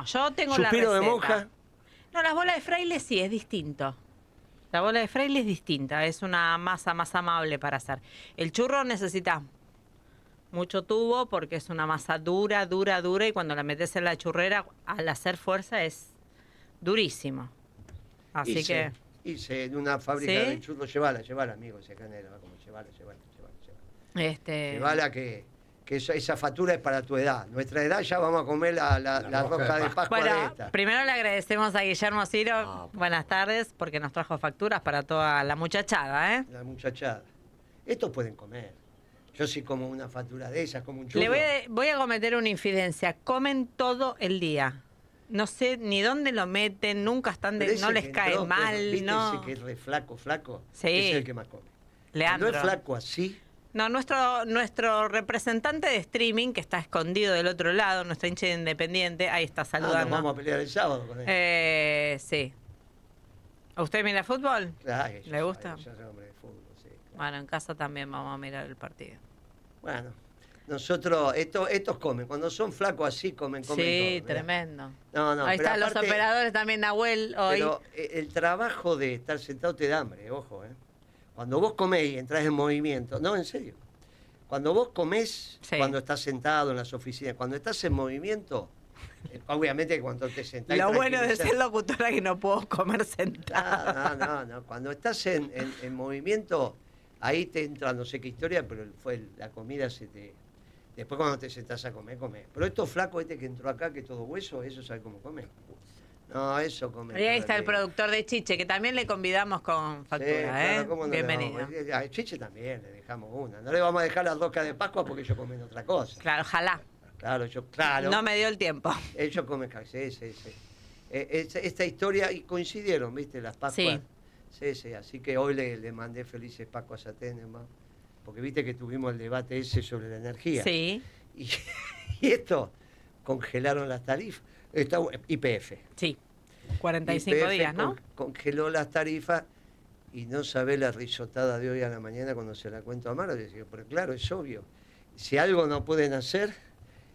yo tengo la ¿Suspiro receta. de monja? No, las bolas de fraile sí, es distinto. La bola de fraile es distinta, es una masa más amable para hacer. El churro necesita mucho tubo porque es una masa dura, dura, dura, y cuando la metes en la churrera, al hacer fuerza es durísimo. Así que... Hice en una fábrica de ¿Sí? churros, llevala, amigo, ese canelo, como llevala. Este... Llevala que esa factura es para tu edad. Nuestra edad ya vamos a comer la rosca de Pascua de Bueno, esta. primero le agradecemos a Guillermo Ciro, buenas tardes, porque nos trajo facturas para toda la muchachada, ¿eh? La muchachada. Estos pueden comer. Yo sí como una factura de esas, como un churro. Voy a cometer una infidencia. Comen todo el día. No sé ni dónde lo meten, nunca están Pero no ese les que cae entró, mal, ¿viste no. ese que es re flaco? Sí. Ese es el que más come. Leandro. Cuando es flaco así, No, nuestro representante de streaming, que está escondido del otro lado, nuestro hincha independiente, ahí está nos saludando. vamos a pelear el sábado con él. Sí. ¿A usted mira fútbol? Claro, ¿Le gusta? Yo soy hombre de fútbol, sí. Claro. Bueno, en casa también vamos a mirar el partido. Bueno, nosotros, estos comen. Cuando son flacos así, comen Sí, todo. Mirá. tremendo. No, Ahí pero están los aparte, operadores también, Nahuel, hoy. Pero el trabajo de estar sentado te da hambre, ojo, ¿eh? Cuando vos comés y entras en movimiento, no, en serio. Cuando vos comés, Sí. cuando estás sentado en las oficinas, cuando estás en movimiento, obviamente cuando te sentás... Lo y bueno de tranquilizás. ser locutora es que no puedo comer sentada. No. Cuando estás en movimiento, ahí te entra no sé qué historia, pero la comida se te... Después cuando te sentás a comer, comés. Pero estos flacos que entró acá, que todo hueso, eso sabe cómo come. No, eso come. Y ahí está el productor de Chiche, que también le convidamos con factura, Sí, claro, ¿eh? ¿cómo no Bienvenido. A Chiche también le dejamos una. No le vamos a dejar la rosca de Pascua porque ellos comen otra cosa. Claro, ojalá. Claro. No me dio el tiempo. Ellos comen sí. Esta historia, y coincidieron, ¿viste? Las Pascuas. Sí. Así que hoy le mandé felices Pascuas a Tenenbaum, porque viste que tuvimos el debate ese sobre la energía. Sí. Y esto, congelaron las tarifas. YPF. Sí. 45 YPF días, ¿no? Congeló las tarifas y no sabe la risotada de hoy a la mañana cuando se la cuento a Maro. Decía, pero claro, es obvio. Si algo no pueden hacer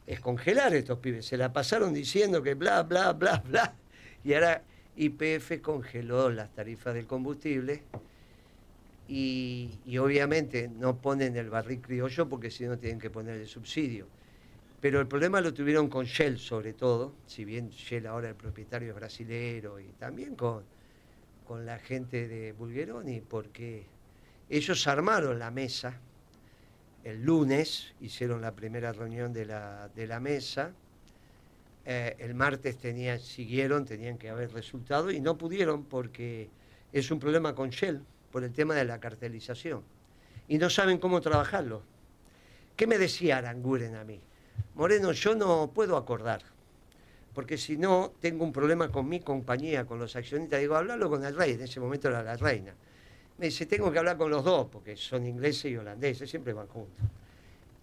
es congelar estos pibes. Se la pasaron diciendo que bla, bla, bla, bla. Y ahora YPF congeló las tarifas del combustible y obviamente no ponen el barril criollo porque si no tienen que poner el subsidio. Pero el problema lo tuvieron con Shell sobre todo, si bien Shell ahora el propietario es brasilero, y también con la gente de Bulgheroni, porque ellos armaron la mesa el lunes, hicieron la primera reunión de la mesa, el martes tenían que haber resultado y no pudieron porque es un problema con Shell por el tema de la cartelización y no saben cómo trabajarlo. ¿Qué me decía Aranguren a mí? Moreno, yo no puedo acordar, porque si no, tengo un problema con mi compañía, con los accionistas. Digo, hablalo con el rey, en ese momento era la reina. Me dice, tengo que hablar con los dos, porque son ingleses y holandeses, siempre van juntos.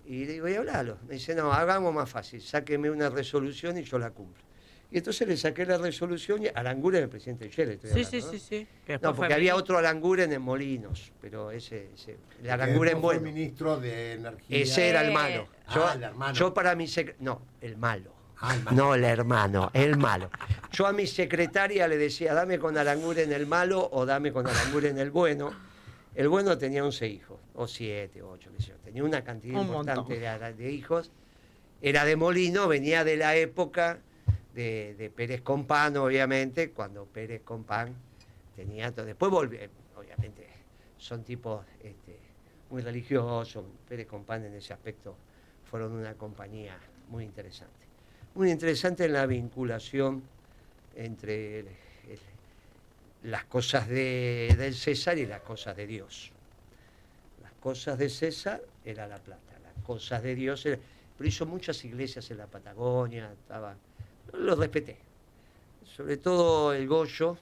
Y digo, y hablalo. Me dice, no, hagamos más fácil, sáqueme una resolución y yo la cumplo. Y entonces le saqué la resolución y Aranguren, el presidente de Shell, estoy hablando, ¿no? Sí. No, porque había otro Aranguren en Molinos, pero el Aranguren bueno. Fue ministro de Energía. Ese era el malo. El hermano. Yo para mi no, el malo. El malo. No el hermano, el malo. Yo a mi secretaria le decía, dame con Aranguren el malo o dame con Aranguren el bueno. El bueno tenía 11 hijos, o 7, 8, qué sé yo. Tenía una cantidad importante de hijos. Era de Molino, venía de la época de Pérez Compán, obviamente, cuando Pérez Compán tenía todo. Después volvió, obviamente, son tipos muy religiosos. Pérez Compán en ese aspecto fueron una compañía muy interesante. Muy interesante en la vinculación entre las cosas del César y las cosas de Dios. Las cosas de César era la plata, las cosas de Dios era... Pero hizo muchas iglesias en la Patagonia, lo respeté. Sobre todo el Goyo,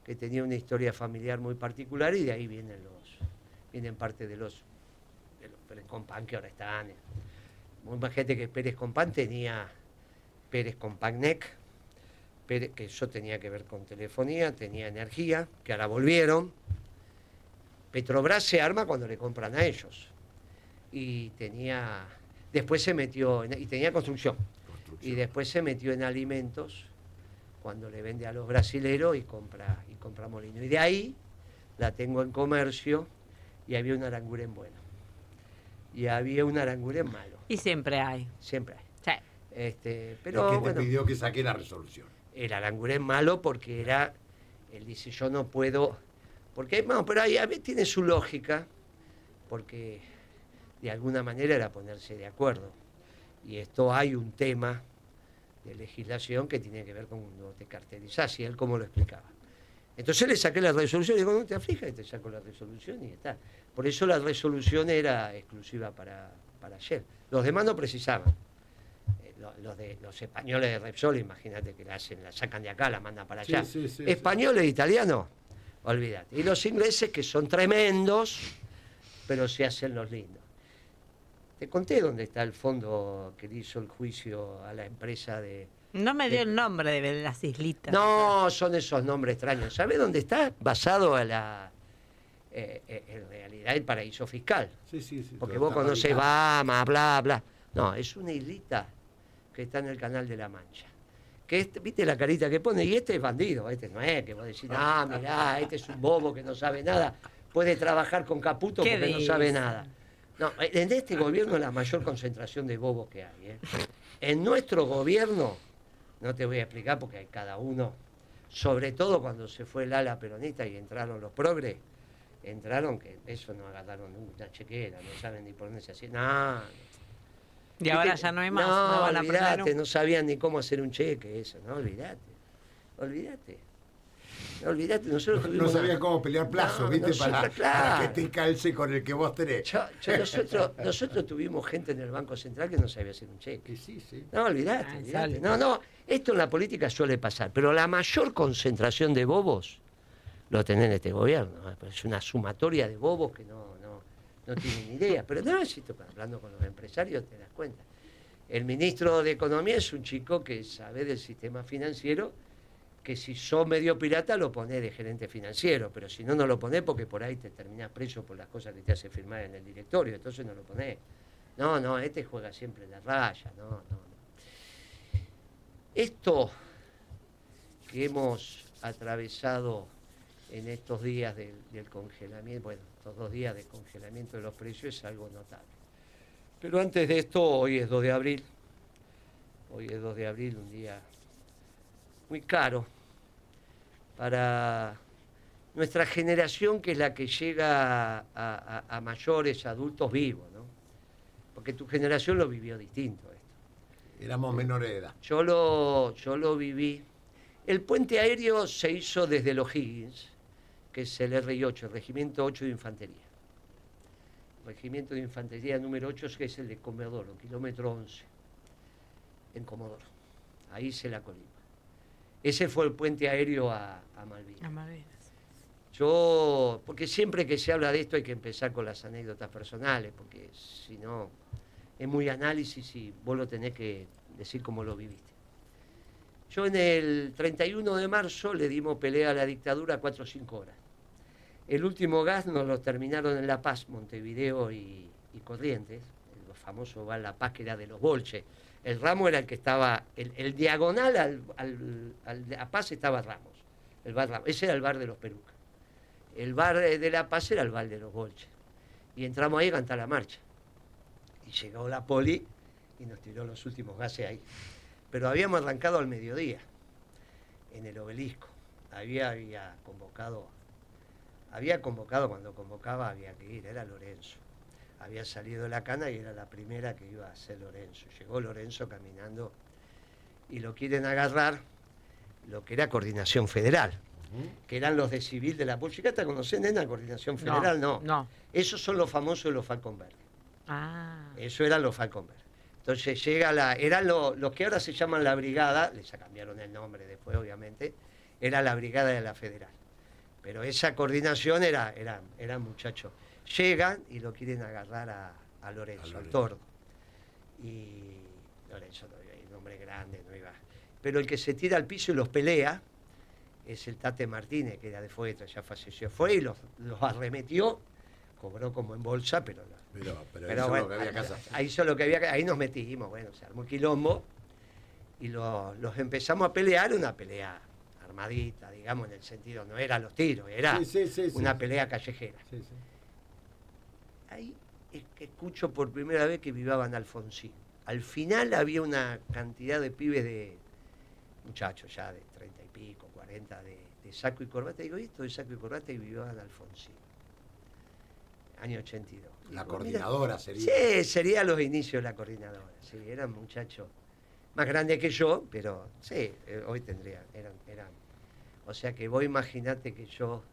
que tenía una historia familiar muy particular, y de ahí vienen parte de los Pérez Compán que ahora están. Muy más gente que Pérez Compán tenía Pérez Compán-NEC, que eso tenía que ver con telefonía, tenía energía, que ahora volvieron. Petrobras se arma cuando le compran a ellos. Y después se metió, y tenía construcción. construcción. y después se metió en alimentos cuando le vende a los brasileros y compra molino. Y de ahí la tengo en comercio y había un Aranguren bueno. Y había un Aranguren malo. Y siempre hay. Siempre hay. Sí. Pero el que te bueno, pidió que saque la resolución. el Aranguren malo porque él dice, yo no puedo, porque no, pero ahí a ver, tiene su lógica, porque de alguna manera era ponerse de acuerdo. Y esto hay un tema de legislación que tiene que ver con cuando te cartelizás, y él cómo lo explicaba. Entonces le saqué la resolución y digo, no te aflijas, te saco la resolución y está. Por eso la resolución era exclusiva para ayer. Los demás no precisaban. Los españoles de Repsol, imagínate que la sacan de acá, la mandan para allá. Sí, Españoles e italianos, olvídate. Y los ingleses, que son tremendos, pero se hacen los lindos. Te conté dónde está el fondo que le hizo el juicio a la empresa de... No me dio el nombre de las islitas. No, son esos nombres extraños. ¿Sabés dónde está? Basado a en realidad el paraíso fiscal. Sí. Porque vos conocés Bahamas, bla, bla. No, es una islita que está en el Canal de la Mancha. Que viste la carita que pone, y este es bandido, este no es que vos decís, mirá, este es un bobo que no sabe nada, puede trabajar con Caputo porque no sabe nada. No, en este gobierno es la mayor concentración de bobos que hay. En nuestro gobierno, no te voy a explicar porque hay cada uno, sobre todo cuando se fue el ala peronista y entraron los progres, entraron que eso no agarraron una chequera, no saben ni por dónde se hacía, no. Y ahora ya no hay más. No, van a olvidate, aprender. no sabían ni cómo hacer un cheque, eso, no, olvidate. Nosotros No tuvimos sabía cómo pelear plazos, No, ¿viste? nosotros, Para que claro. te calce con el que vos tenés. Nosotros tuvimos gente en el Banco Central que no sabía hacer un cheque. Sí. No, olvidate. sale. No, esto en la política suele pasar, pero la mayor concentración de bobos lo tenés en este gobierno. Es una sumatoria de bobos que no tienen idea. Pero no, si tú hablando con los empresarios te das cuenta. El ministro de Economía es un chico que sabe del sistema financiero, que si sos medio pirata lo ponés de gerente financiero, pero si no, no lo ponés porque por ahí te terminás preso por las cosas que te hace firmar en el directorio, entonces no lo ponés. No, este juega siempre en la raya, no. Esto que hemos atravesado en estos días del congelamiento, bueno, estos 2 días de congelamiento de los precios es algo notable. Pero antes de esto, hoy es 2 de abril, un día muy caro para nuestra generación, que es la que llega a mayores, adultos vivos, ¿no? Porque tu generación lo vivió distinto esto. Éramos menores de edad. Yo lo viví. El puente aéreo se hizo desde los Higgins, que es el RI-8, el Regimiento 8 de Infantería. Regimiento de Infantería número 8, que es el de Comodoro, kilómetro 11, en Comodoro. Ahí se la colima. Ese fue el puente aéreo a Malvinas. A Malvinas. Porque siempre que se habla de esto hay que empezar con las anécdotas personales, porque si no, es muy análisis y vos lo tenés que decir cómo lo viviste. Yo en el 31 de marzo le dimos pelea a la dictadura 4 o 5 horas. El último gas nos lo terminaron en La Paz, Montevideo y Corrientes, el famoso bar La Paz, que era de los Bolches. El Ramos era el que estaba, el diagonal al La Paz estaba Ramos, el bar Ramos. Ese era el bar de los Perucas. El bar de La Paz era el bar de los Bolches. Y entramos ahí a cantar la marcha. Y llegó la poli y nos tiró los últimos gases ahí. Pero habíamos arrancado al mediodía, en el Obelisco. Había convocado, cuando convocaba había que ir, era Lorenzo. Había salido de la cana y era la primera que iba a ser Lorenzo. Llegó Lorenzo caminando y lo quieren agarrar, lo que era Coordinación Federal, que eran los de civil de la policía. ¿Te conocés, nena, Coordinación Federal? No. Esos son los famosos de los Falconberg. Eso eran los Falconberg. Entonces eran los que ahora se llaman la brigada, les cambiaron el nombre después obviamente, era la brigada de la Federal. Pero esa coordinación eran muchachos. Llegan y lo quieren agarrar a Lorenzo, al Tordo. Y Lorenzo no iba, un hombre grande, no iba. Pero el que se tira al piso y los pelea es el Tate Martínez, que era de Fueto, ya falleció. Fue y los arremetió, cobró como en bolsa, pero hizo bueno, lo que había que hacer. ahí hizo lo que había, ahí nos metimos, bueno, se armó un quilombo y los empezamos a pelear, una pelea armadita, digamos, en el sentido, no era los tiros, era una pelea callejera. Sí, sí. Ahí es que escucho por primera vez que vivaban Alfonsín. Al final había una cantidad de pibes de muchachos ya de 30 y pico, 40, de saco y corbata. Digo, ¿y esto de saco y corbata? Y vivaban Alfonsín. Año 82. La Digo, coordinadora mira, sería. Sí, sería los inicios de la coordinadora. Sí, eran muchachos más grandes que yo, pero sí, hoy tendrían, eran. O sea que vos imaginate que yo,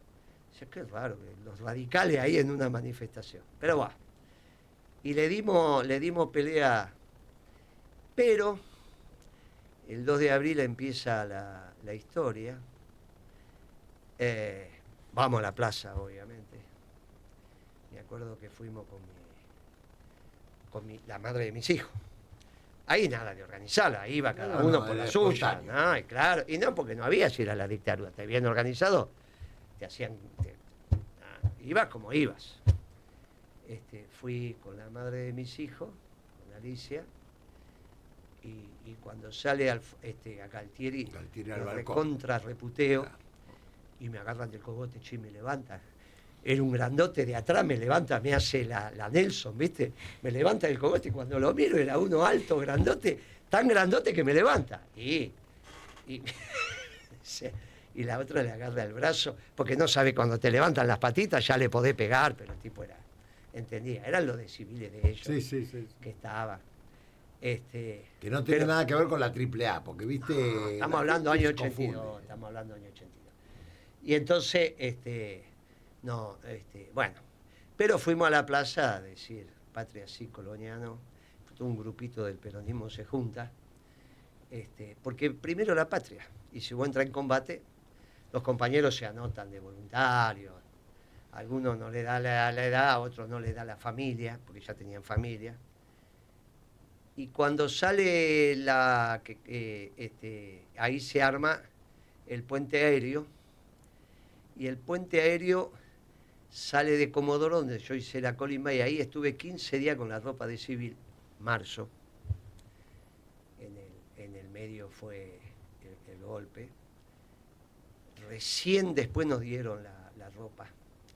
qué raro, que los radicales ahí en una manifestación. Pero va. Y le dimos pelea, pero el 2 de abril empieza la historia. Vamos a la plaza, obviamente. Me acuerdo que fuimos con la madre de mis hijos. Ahí nada de organizarla, ahí iba cada uno por la suya. No, y claro, y no porque no había, si era la dictadura, te habían organizado, te hacían. Ibas como ibas. Fui con la madre de mis hijos, con Alicia, y cuando sale a Galtieri al balcón. Contra reputeo, y me agarran del cogote, y me levantan. Era un grandote de atrás, me levanta, me hace la Nelson, ¿viste? Me levanta del cogote y cuando lo miro era uno alto, grandote, tan grandote que me levanta. Y la otra le agarra el brazo, porque no sabe, cuando te levantan las patitas ya le podés pegar, pero el tipo entendía, eran los de civiles de ellos que estaban. Que no tiene nada que ver con la AAA, porque viste. Estamos hablando año 82, estamos hablando año 82. Y entonces, bueno, pero fuimos a la plaza a decir, Patria sí, Coloniano, todo un grupito del peronismo se junta, porque primero la patria, y si vos entras en combate, los compañeros se anotan de voluntarios, a algunos no le da la edad, a otros no le da la familia, porque ya tenían familia. Y cuando sale ahí se arma el puente aéreo, y el puente aéreo sale de Comodoro, donde yo hice la colimba, y ahí estuve 15 días con la ropa de civil, marzo. En el medio fue el golpe. Recién después nos dieron la ropa.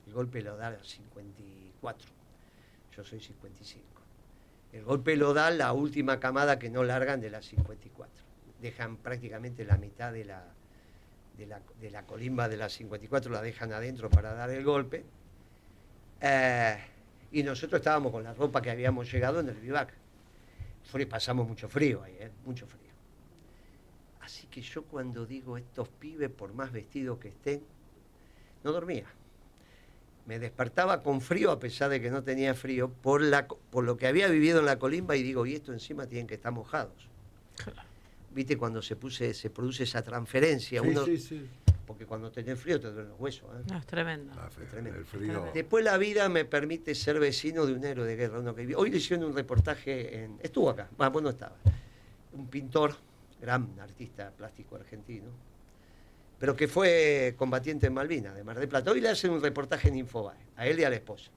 El golpe lo da a 54. Yo soy 55. El golpe lo da la última camada que no largan de las 54. Dejan prácticamente la mitad de la colimba de las 54, la dejan adentro para dar el golpe. Y nosotros estábamos con la ropa que habíamos llegado en el vivac. Pasamos mucho frío ahí, mucho frío. Así que yo cuando digo estos pibes, por más vestidos que estén, no dormía. Me despertaba con frío a pesar de que no tenía frío por lo que había vivido en la colimba, y digo, y esto encima tienen que estar mojados. ¿Viste cuando se produce esa transferencia? Sí. Porque cuando tenés frío te duelen los huesos. No, es tremendo. Es tremendo. El frío. Después la vida me permite ser vecino de un héroe de guerra. Hoy le hicieron un reportaje estuvo acá, vos no estabas. Un pintor, gran artista plástico argentino, pero que fue combatiente en Malvinas, de Mar del Plata. Hoy le hacen un reportaje en Infobae, a él y a la esposa.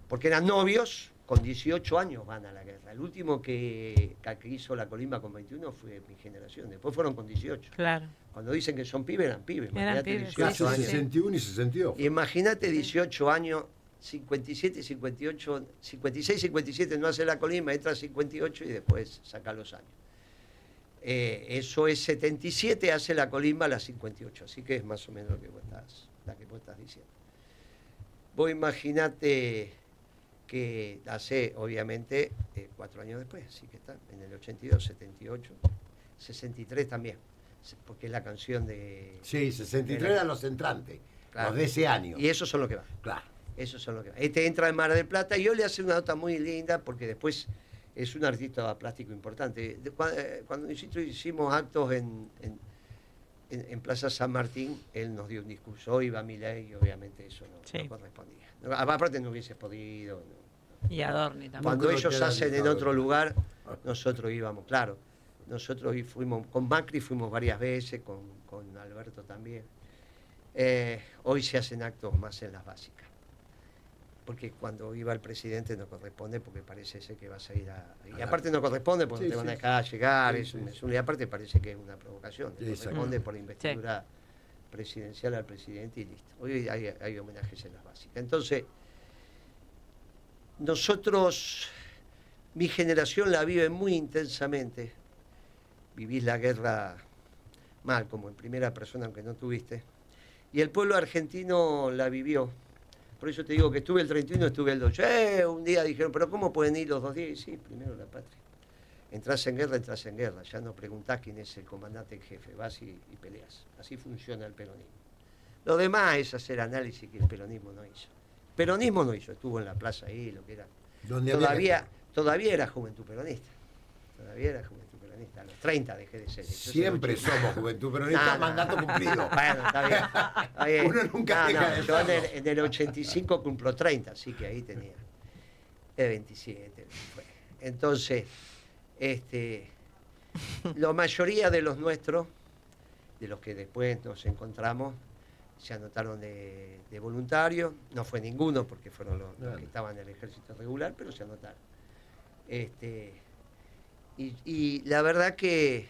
Porque eran novios, con 18 años van a la guerra. El último que hizo la colimba con 21 fue mi generación, después fueron con 18. Claro. Cuando dicen que son pibes, eran pibes. Eran pibes. 18 Casi años. 61 y 62. Imagínate 18 años, 57, 58, 56, 57 no hace la colimba, entra a 58 y después saca los años. Eso es 77, hace la colimba a las 58, así que es más o menos lo que vos estás diciendo. Vos imaginate que hace, obviamente, 4 años después, así que está, en el 82, 78, 63 también, porque es la canción de... Sí, 63 eran los entrantes, Claro. los de ese año. Y esos son los que van. Claro. Esos son los que van. Entra en Mar del Plata y yo le hace una nota muy linda porque después es un artista plástico importante. Cuando nosotros hicimos actos en Plaza San Martín, él nos dio un discurso. Hoy va Milei y obviamente eso no correspondía. Aparte no hubiese podido. No. Y Adorni también. Cuando creo ellos que era hacen en dictador. otro lugar, nosotros íbamos, claro. Nosotros fuimos, con Macri fuimos varias veces, con Alberto también. Hoy se hacen actos más en las básicas. porque cuando iba el presidente no corresponde, porque parece ser que vas a ir a... Y aparte no corresponde porque no te van a dejar llegar, y aparte parece que es una provocación, corresponde por la investidura presidencial al presidente y listo. Hoy hay homenajes en las básicas. Entonces, nosotros, mi generación la vive muy intensamente. Vivís la guerra mal, como en primera persona, aunque no tuviste. Y el pueblo argentino la vivió. Por eso te digo que estuve el 31, estuve el 2. Un día dijeron, pero ¿cómo pueden ir los 2 días? Y sí, primero la patria. Entrás en guerra, ya no preguntás quién es el comandante en jefe, vas y peleas. Así funciona el peronismo. Lo demás es hacer análisis que el peronismo no hizo. Peronismo no hizo, estuvo en la plaza ahí, lo que era. Todavía era juventud peronista. A los 30 dejé de ser. Siempre somos juventud peronista, mandato cumplido. Bueno, está bien. Uno nunca deja de yo en el 85 cumplo 30, así que ahí tenía 27. Entonces, la mayoría de los nuestros, de los que después nos encontramos, se anotaron de voluntarios. No fue ninguno porque fueron los que estaban en el ejército regular, pero se anotaron. Y la verdad que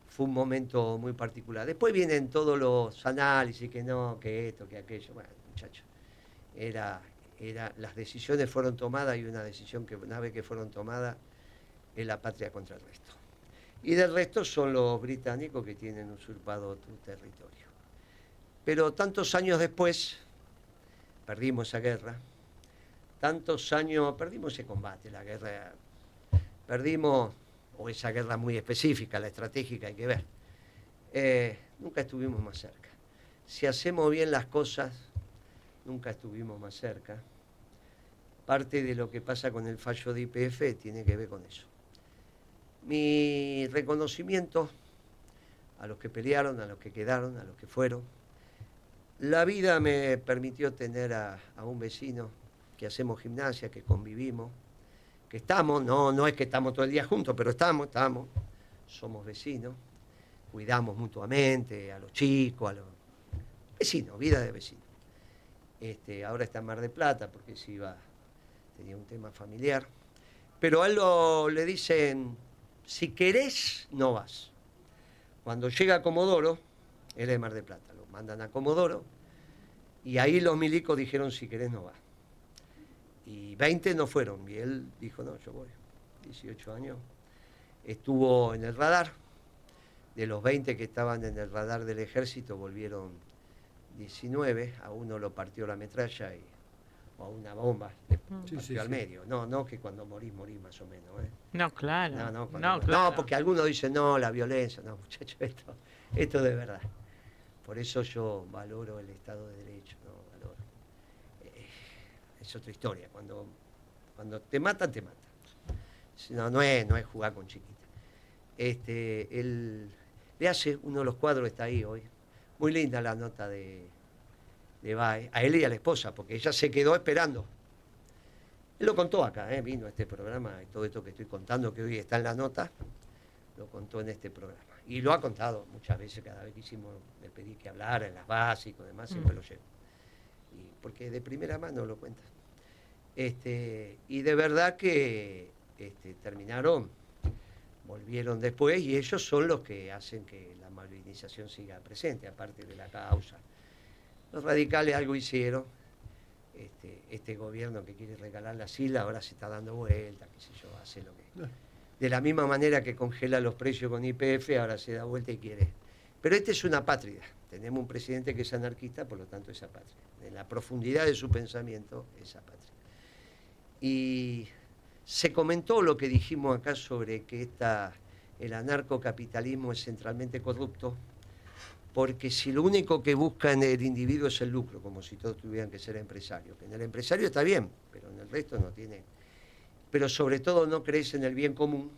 fue un momento muy particular. Después vienen todos los análisis, que no, que esto, que aquello. Bueno, muchachos, las decisiones fueron tomadas y una decisión que una vez que fueron tomadas es la patria contra el resto. Y del resto son los británicos que tienen usurpado tu territorio. Pero tantos años después perdimos esa guerra, perdimos ese combate, la guerra, perdimos, o esa guerra muy específica, la estratégica hay que ver, nunca estuvimos más cerca. Si hacemos bien las cosas, nunca estuvimos más cerca. Parte de lo que pasa con el fallo de YPF tiene que ver con eso. Mi reconocimiento a los que pelearon, a los que quedaron, a los que fueron. La vida me permitió tener a un vecino que hacemos gimnasia, que convivimos, que estamos, no es que estamos todo el día juntos, pero estamos, somos vecinos, cuidamos mutuamente a los chicos, a los vecinos, vida de vecinos. Ahora está en Mar del Plata porque tenía un tema familiar, pero a él le dicen, si querés, no vas. Cuando llega a Comodoro, él es de Mar del Plata, lo mandan a Comodoro, y ahí los milicos dijeron, si querés, no vas. Y 20 no fueron, y él dijo, no, yo voy. 18 años. Estuvo en el radar. De los 20 que estaban en el radar del ejército, volvieron 19. A uno lo partió la metralla o a una bomba le partió al medio. No que cuando morís más o menos. No, claro. No, porque algunos dicen, no, la violencia. No, muchachos, esto de verdad. Por eso yo valoro el Estado de Derecho, ¿no? Valoro. Es otra historia. Cuando te matan, te matan. No es jugar con chiquita. Le hace uno de los cuadros, está ahí hoy. Muy linda la nota de Baez, a él y a la esposa, porque ella se quedó esperando. Él lo contó acá, vino a este programa, y todo esto que estoy contando, que hoy está en la nota, lo contó en este programa. Y lo ha contado muchas veces, cada vez que le pedí que hablara en las básicas y demás, siempre lo llevo. Porque de primera mano lo cuenta. Y de verdad que terminaron, volvieron después, y ellos son los que hacen que la malvinización siga presente, aparte de la causa. Los radicales algo hicieron. Este gobierno que quiere regalar las islas ahora se está dando vuelta, qué sé yo, hace lo que... De la misma manera que congela los precios con YPF, ahora se da vuelta y quiere. Pero esta es una patria. Tenemos un presidente que es anarquista, por lo tanto es apatria. En la profundidad de su pensamiento es apatria. Y se comentó lo que dijimos acá sobre que el anarcocapitalismo es centralmente corrupto, porque si lo único que busca en el individuo es el lucro, como si todos tuvieran que ser empresarios, que en el empresario está bien, pero en el resto no tiene. Pero sobre todo no crees en el bien común.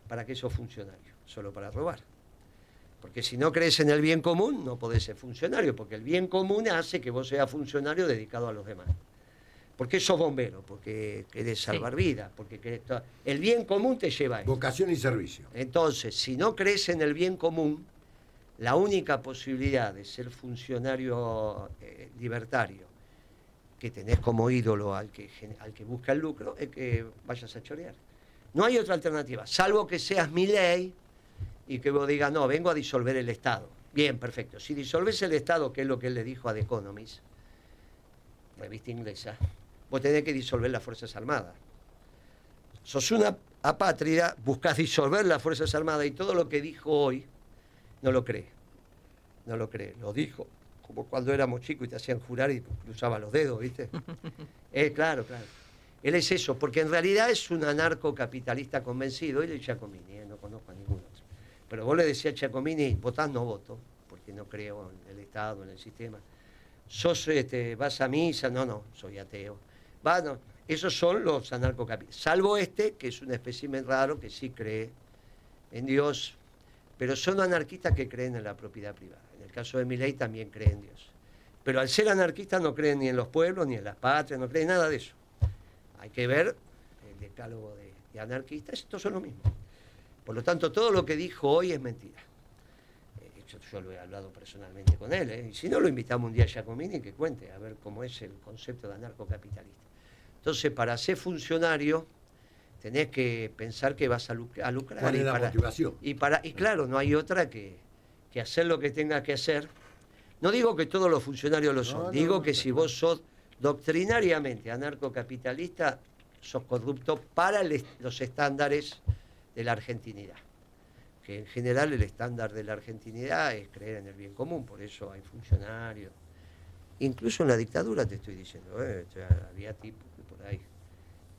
¿Para qué sos funcionario? Solo para robar. Porque si no crees en el bien común, no podés ser funcionario, porque el bien común hace que vos seas funcionario dedicado a los demás. Porque sos bombero, porque querés salvar vidas, porque querés... El bien común te lleva a eso. Vocación y servicio. Entonces, si no crees en el bien común, la única posibilidad de ser funcionario libertario que tenés como ídolo al que busca el lucro, es que vayas a chorear. No hay otra alternativa, salvo que seas Milei y que vos digas, no, vengo a disolver el Estado. Bien, perfecto. Si disolvés el Estado, que es lo que él le dijo a The Economist, revista inglesa, vos tenés que disolver las Fuerzas Armadas. Sos una apátrida, buscás disolver las Fuerzas Armadas y todo lo que dijo hoy no lo cree. No lo cree. Lo dijo como cuando éramos chicos y te hacían jurar y cruzaba los dedos, ¿viste? Claro. Él es eso, porque en realidad es un anarcocapitalista convencido. Él es Giacomini, no conozco a ningún otro. Pero vos le decías a Giacomini, votás, no voto, porque no creo en el Estado, en el sistema. ¿Vas a misa? No, soy ateo. No, esos son los anarcocapitalistas. Salvo que es un espécimen raro que sí cree en Dios, pero son anarquistas que creen en la propiedad privada. En el caso de Milei también creen en Dios. Pero al ser anarquistas no creen ni en los pueblos, ni en las patrias, no creen nada de eso. Hay que ver el decálogo de anarquistas, estos son lo mismo. Por lo tanto, todo lo que dijo hoy es mentira. Yo lo he hablado personalmente con él, y si no, lo invitamos un día a Giacomini que cuente, a ver cómo es el concepto de anarcocapitalista. Entonces, para ser funcionario, tenés que pensar que vas a lucrar. ¿Cuál es la motivación? Y claro, no hay otra que hacer lo que tengas que hacer. No digo que todos los funcionarios lo son, digo que si vos sos doctrinariamente anarcocapitalista, sos corrupto para los estándares de la argentinidad. Que en general el estándar de la argentinidad es creer en el bien común, por eso hay funcionarios. Incluso en la dictadura te estoy diciendo, había tipos que por ahí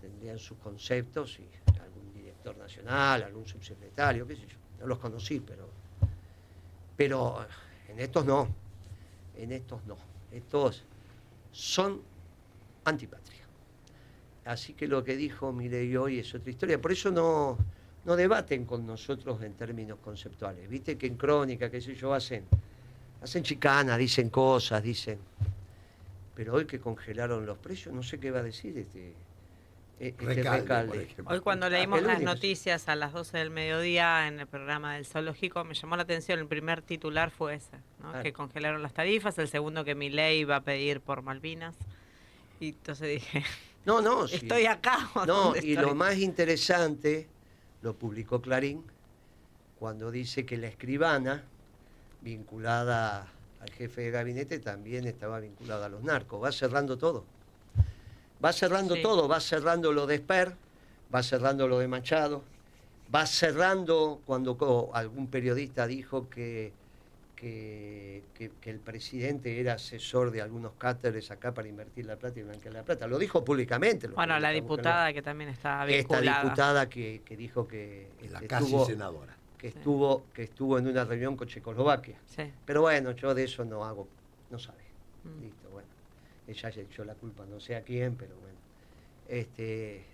tendrían sus conceptos y algún director nacional, algún subsecretario, qué sé yo. No los conocí, pero en estos no. Estos son antipatria. Así que lo que dijo Milei hoy es otra historia. Por eso no debaten con nosotros en términos conceptuales. Viste que en Crónica, qué sé yo, hacen chicana, dicen cosas, pero hoy que congelaron los precios, no sé qué va a decir Recalde. Hoy cuando leímos las noticias a las 12 del mediodía en el programa del Zoológico, me llamó la atención, el primer titular fue ese, ¿no? Que congelaron las tarifas, el segundo que Milei va a pedir por Malvinas. Y entonces dije, estoy acá. No, y lo más interesante, lo publicó Clarín, cuando dice que la escribana, vinculada al jefe de gabinete, también estaba vinculada a los narcos. Va cerrando todo. Va cerrando lo de Esper, va cerrando lo de Machado, va cerrando cuando algún periodista dijo que el presidente era asesor de algunos cáteres acá para invertir la plata y blanquear la plata. Lo dijo públicamente. Bueno, la diputada que también está vinculada. Esta diputada que dijo que la casi senadora. Que estuvo en una reunión con Checoslovaquia. Sí. Pero bueno, yo de eso no sabe. Listo, bueno. Ella echó la culpa, no sé a quién, pero bueno.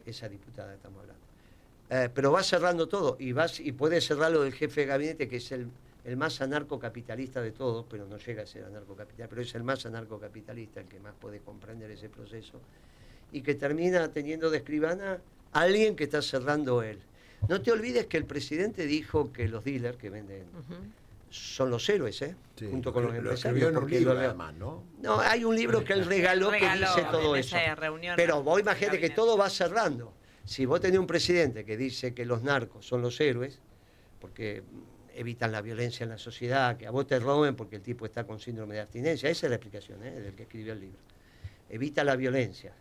Esa diputada estamos hablando. Pero va cerrando todo, y puede cerrar lo del jefe de gabinete, que es el más anarcocapitalista de todos, pero no llega a ser anarcocapitalista, pero es el más anarcocapitalista, el que más puede comprender ese proceso, y que termina teniendo de escribana a alguien que está cerrando él. No te olvides que el presidente dijo que los dealers que venden son los héroes, sí, junto con los empresarios. En un libro, además, ¿no? No, hay un libro que él regaló que dice todo eso. Pero vos imagínate que todo va cerrando. Si vos tenés un presidente que dice que los narcos son los héroes, porque evitan la violencia en la sociedad, que a vos te roben porque el tipo está con síndrome de abstinencia, esa es la explicación del que escribió el libro. Evita la violencia.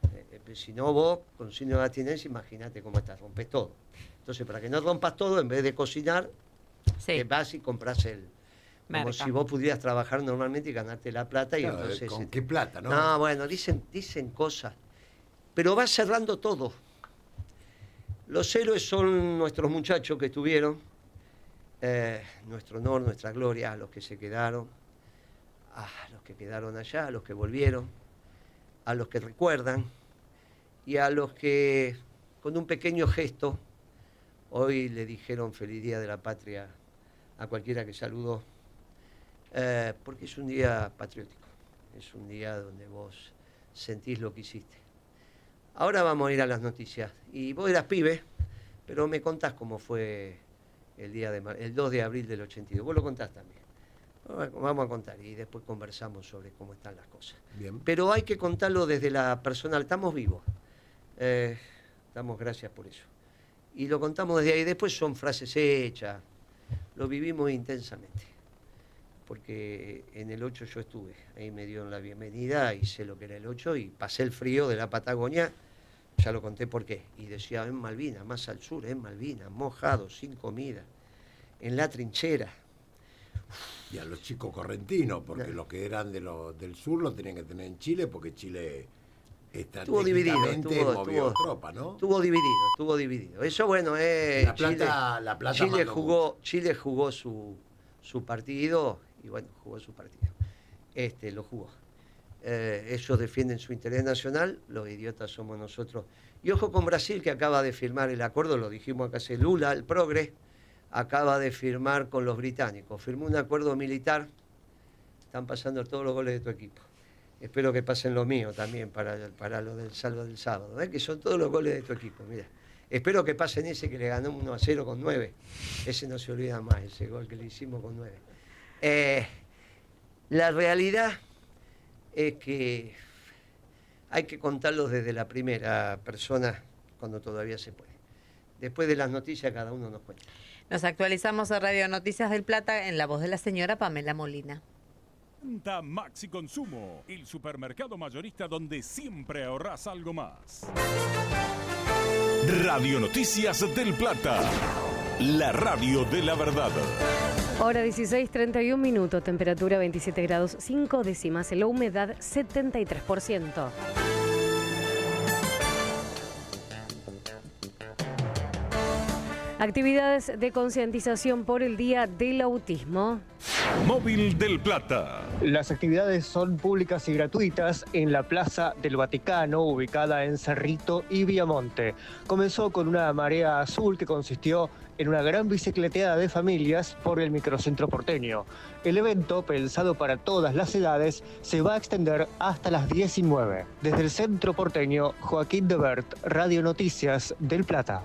Si no, vos con síndrome de abstinencia, imagínate cómo estás, rompes todo. Entonces, para que no rompas todo, en vez de cocinar, te vas y compras como si vos pudieras trabajar normalmente y ganarte la plata. Claro, y entonces, ¿con qué plata, no? No, bueno, dicen cosas. Pero va cerrando todo. Los héroes son nuestros muchachos que estuvieron, nuestro honor, nuestra gloria, a los que se quedaron, a los que quedaron allá, a los que volvieron, a los que recuerdan y a los que con un pequeño gesto hoy le dijeron feliz día de la patria a cualquiera que saludó, porque es un día patriótico, es un día donde vos sentís lo que hiciste. Ahora vamos a ir a las noticias, y vos eras pibe, pero me contás cómo fue el 2 de abril del 82, vos lo contás también. Vamos a contar y después conversamos sobre cómo están las cosas. Bien. Pero hay que contarlo desde la personal. Estamos vivos. Damos gracias por eso. Y lo contamos desde ahí. Después son frases hechas. Lo vivimos intensamente. Porque en el 8 yo estuve. Ahí me dieron la bienvenida y sé lo que era el 8 y pasé el frío de la Patagonia. Ya lo conté por qué. Y decía, en Malvinas, más al sur, en Malvinas, mojado, sin comida, en la trinchera. Y a los chicos correntinos, porque los que eran del sur lo tenían que tener en Chile, porque Chile estuvo dividido, movió tropa, ¿no? Estuvo dividido. Eso bueno, La Plata Chile jugó su partido, y bueno, jugó su partido. Lo jugó. Ellos defienden su interés nacional, los idiotas somos nosotros. Y ojo con Brasil, que acaba de firmar el acuerdo, lo dijimos acá, hace Lula, el progre, acaba de firmar con los británicos. Firmó un acuerdo militar, están pasando todos los goles de tu equipo. Espero que pasen los míos también para lo del salvo del sábado, que son todos los goles de tu equipo, mira. Espero que pasen ese que le ganó 1-0 con 9. Ese no se olvida más, ese gol que le hicimos con 9. La realidad es que hay que contarlos desde la primera persona cuando todavía se puede. Después de las noticias cada uno nos cuenta. Nos actualizamos a Radio Noticias del Plata en la voz de la señora Pamela Molina. Maxi Consumo, el supermercado mayorista donde siempre ahorras algo más. Radio Noticias del Plata, la radio de la verdad. Hora 16:31 minutos, temperatura 27 grados 5 décimas, la humedad 73%. Actividades de concientización por el Día del Autismo. Móvil del Plata. Las actividades son públicas y gratuitas en la Plaza del Vaticano, ubicada en Cerrito y Viamonte. Comenzó con una marea azul que consistió en una gran bicicleteada de familias por el microcentro porteño. El evento, pensado para todas las edades, se va a extender hasta las 19. Desde el centro porteño, Joaquín de Bert, Radio Noticias del Plata.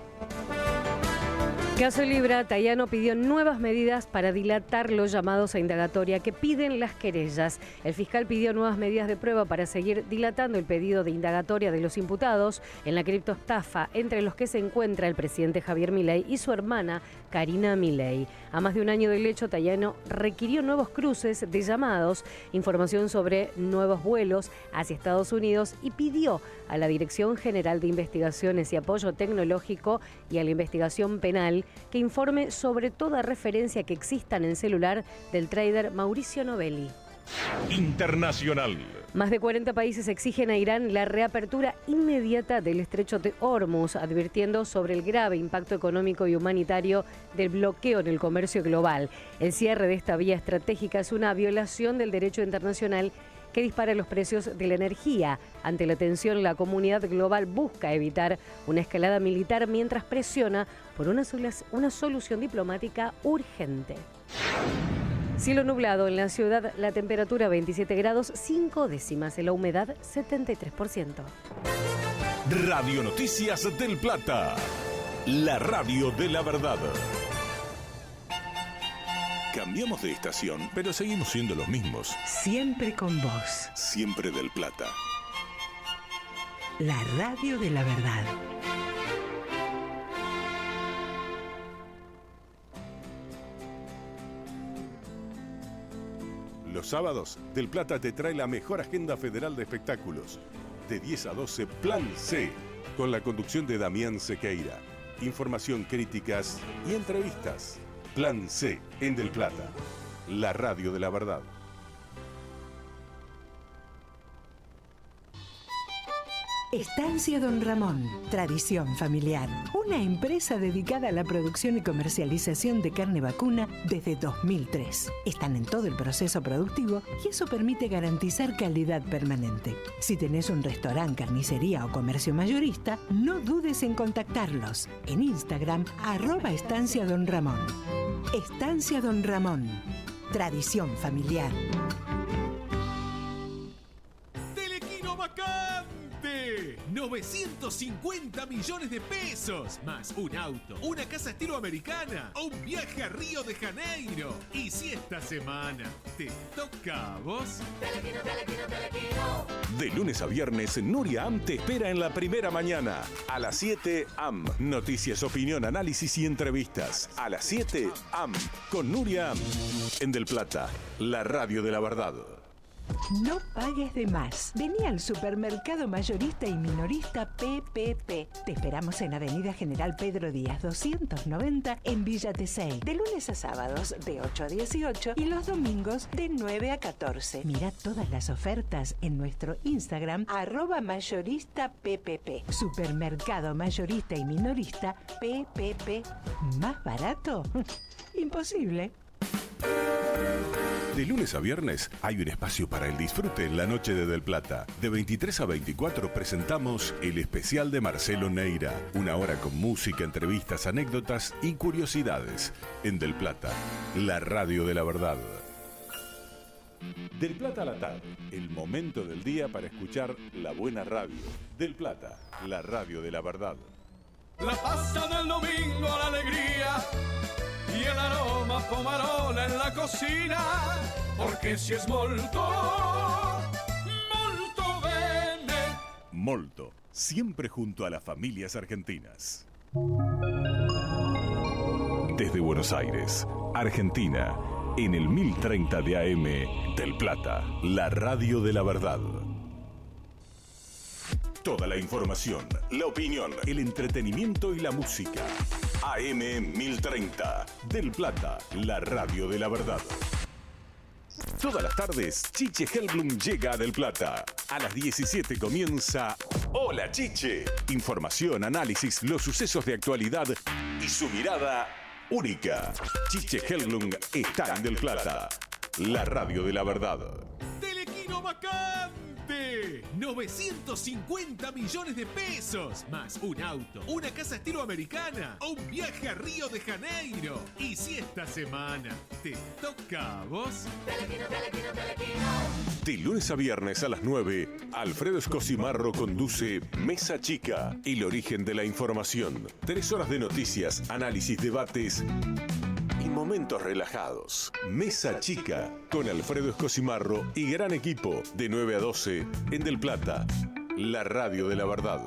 Caso Libra, Tayano pidió nuevas medidas para dilatar los llamados a indagatoria que piden las querellas. El fiscal pidió nuevas medidas de prueba para seguir dilatando el pedido de indagatoria de los imputados en la criptoestafa, entre los que se encuentra el presidente Javier Milei y su hermana Karina Milei. A más de un año del hecho, Tayano requirió nuevos cruces de llamados, información sobre nuevos vuelos hacia Estados Unidos y pidió a la Dirección General de Investigaciones y Apoyo Tecnológico y a la Investigación Penal que informe sobre toda referencia que exista en el celular del trader Mauricio Novelli. Internacional. Más de 40 países exigen a Irán la reapertura inmediata del estrecho de Hormuz, advirtiendo sobre el grave impacto económico y humanitario del bloqueo en el comercio global. El cierre de esta vía estratégica es una violación del derecho internacional que dispara los precios de la energía. Ante la tensión, la comunidad global busca evitar una escalada militar mientras presiona por una solución diplomática urgente. Cielo nublado en la ciudad, la temperatura 27 grados 5 décimas, la humedad 73%. Radio Noticias del Plata, la radio de la verdad. Cambiamos de estación, pero seguimos siendo los mismos. Siempre con vos. Siempre del Plata. La radio de la verdad. Los sábados, Del Plata te trae la mejor agenda federal de espectáculos. De 10 a 12, Plan C, con la conducción de Damián Sequeira. Información, críticas y entrevistas. Plan C, en Del Plata, la radio de la verdad. Estancia Don Ramón, tradición familiar. Una empresa dedicada a la producción y comercialización de carne vacuna desde 2003. Están en todo el proceso productivo y eso permite garantizar calidad permanente. Si tenés un restaurante, carnicería o comercio mayorista, no dudes en contactarlos. En Instagram, @Estancia Don Ramón. Estancia Don Ramón, tradición familiar. 950 millones de pesos, más un auto, una casa estilo americana o un viaje a Río de Janeiro. Y si esta semana te toca a vos... De lunes a viernes, Nuria Am te espera en la primera mañana. A las 7, AM. Noticias, opinión, análisis y entrevistas. A las 7, AM. Con Nuria Am. En Del Plata, la radio de la verdad. No pagues de más. Vení al supermercado mayorista y minorista PPP. Te esperamos en Avenida General Pedro Díaz 290 en Villa Tesey. De lunes a sábados de 8 a 18 y los domingos de 9 a 14. Mira todas las ofertas en nuestro Instagram @mayoristappp. Supermercado mayorista y minorista PPP. ¿Más barato? Imposible. De lunes a viernes hay un espacio para el disfrute en la noche de Del Plata. De 23 a 24 presentamos el especial de Marcelo Neira. Una hora con música, entrevistas, anécdotas y curiosidades. En Del Plata, la radio de la verdad. Del Plata a la tarde, el momento del día para escuchar la buena radio. Del Plata, la radio de la verdad. La pasta del domingo, la alegría y el aroma pomarola en la cocina, porque si es molto, molto bene. Molto, siempre junto a las familias argentinas. Desde Buenos Aires, Argentina, en el 1030 de AM, Del Plata, la radio de la verdad. Toda la información, la opinión, el entretenimiento y la música. AM 1030, Del Plata, la radio de la verdad. Todas las tardes, Chiche Helblum llega a Del Plata. A las 17 comienza Hola Chiche. Información, análisis, los sucesos de actualidad y su mirada única. Chiche Helblum está en Del Plata, la radio de la verdad. ¡Telequino vacante! 950 millones de pesos, más un auto, una casa estilo americana o un viaje a Río de Janeiro. Y si esta semana te toca a vos... De lunes a viernes a las 9, Alfredo Escosimarro conduce Mesa Chica, el origen de la información. 3 horas de noticias, análisis, debates y momentos relajados. Mesa Chica, con Alfredo Escosimarro y gran equipo, de 9 a 12, en Del Plata, la radio de la verdad.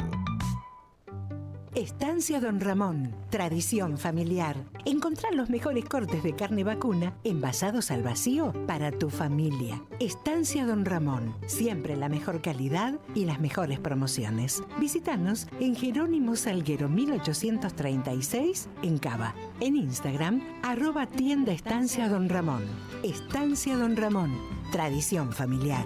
Estancia Don Ramón, tradición familiar. Encontrar los mejores cortes de carne vacuna envasados al vacío para tu familia. Estancia Don Ramón, siempre la mejor calidad y las mejores promociones. Visítanos en Jerónimo Salguero 1836 en Cava. En Instagram, @tienda Estancia Don Ramón. Estancia Don Ramón, tradición familiar.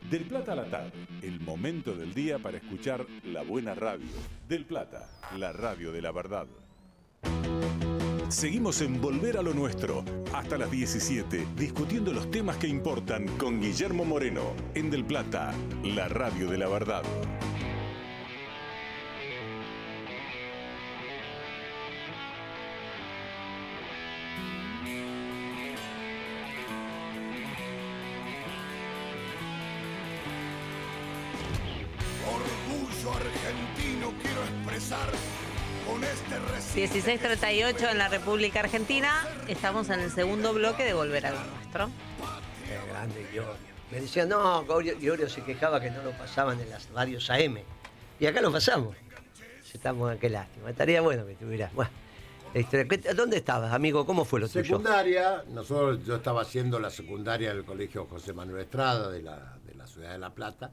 Del Plata a la tarde, el momento del día para escuchar la buena radio. Del Plata, la radio de la verdad. Seguimos en Volver a lo Nuestro, hasta las 17, discutiendo los temas que importan con Guillermo Moreno, en Del Plata, la radio de la verdad. Argentino quiero expresar con este 16:38 en la República Argentina. Estamos en el segundo bloque de Volver a lo Nuestro. Qué grande Giorgio. Me decían, no, Giorgio se quejaba que no lo pasaban en las radios AM. Y acá lo pasamos. Estamos, qué lástima. Estaría bueno que estuvieras. Bueno, ¿dónde estabas, amigo? ¿Cómo fue lo tuyo? Secundaria. Yo estaba haciendo la secundaria del Colegio José Manuel Estrada de la ciudad de La Plata.